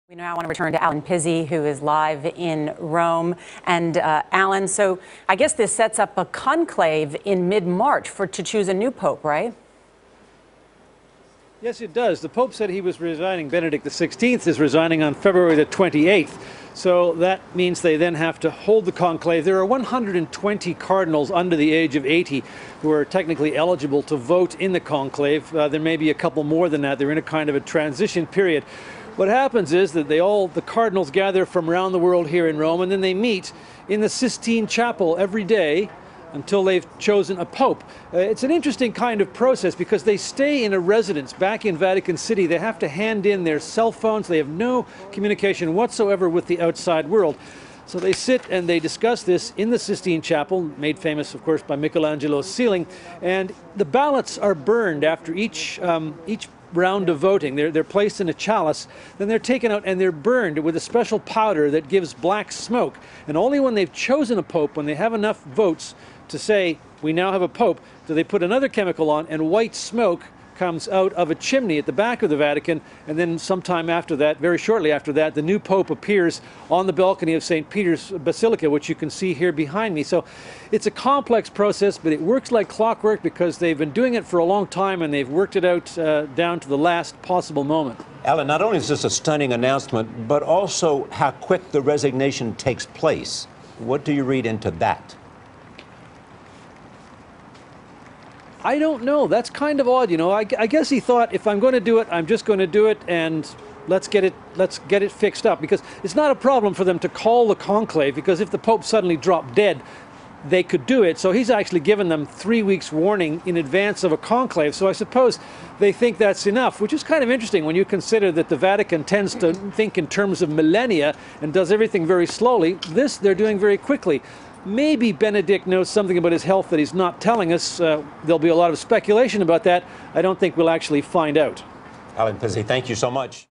We now want to return to Alan Pizzi, who is live in Rome. And Alan, so I guess this sets up a conclave in mid-March to choose a new pope, right? Yes, it does. The Pope said he was resigning. Benedict XVI is resigning on February the 28th. So that means they then have to hold the conclave. There are 120 cardinals under the age of 80 who are technically eligible to vote in the conclave. There may be a couple more than that. They're in a kind of a transition period. What happens is that the cardinals gather from around the world here in Rome, and then they meet in the Sistine Chapel every day until they've chosen a pope. It's an interesting kind of process because they stay in a residence back in Vatican City. They have to hand in their cell phones. They have no communication whatsoever with the outside world. So they sit and they discuss this in the Sistine Chapel, made famous, of course, by Michelangelo's ceiling. And the ballots are burned after each round of voting. They're placed in a chalice, then they're taken out and they're burned with a special powder that gives black smoke. And only when they've chosen a pope, when they have enough votes to say, we now have a pope, do they put another chemical on, and white smoke comes out of a chimney at the back of the Vatican, and then sometime after that, very shortly after that, the new pope appears on the balcony of St. Peter's Basilica, which you can see here behind me. So it's a complex process, but it works like clockwork because they've been doing it for a long time and they've worked it out down to the last possible moment. Alan, not only is this a stunning announcement, but also how quick the resignation takes place. What do you read into that? I don't know. That's kind of odd, you know. I guess he thought, if I'm going to do it, I'm just going to do it, and let's get it fixed up. Because it's not a problem for them to call the conclave, because if the Pope suddenly dropped dead, they could do it. So he's actually given them 3 weeks warning in advance of a conclave. So I suppose they think that's enough, which is kind of interesting when you consider that the Vatican tends to think in terms of millennia and does everything very slowly. This they're doing very quickly. Maybe Benedict knows something about his health that he's not telling us. There'll be a lot of speculation about that. I don't think we'll actually find out. Alan Pizzi, thank you so much.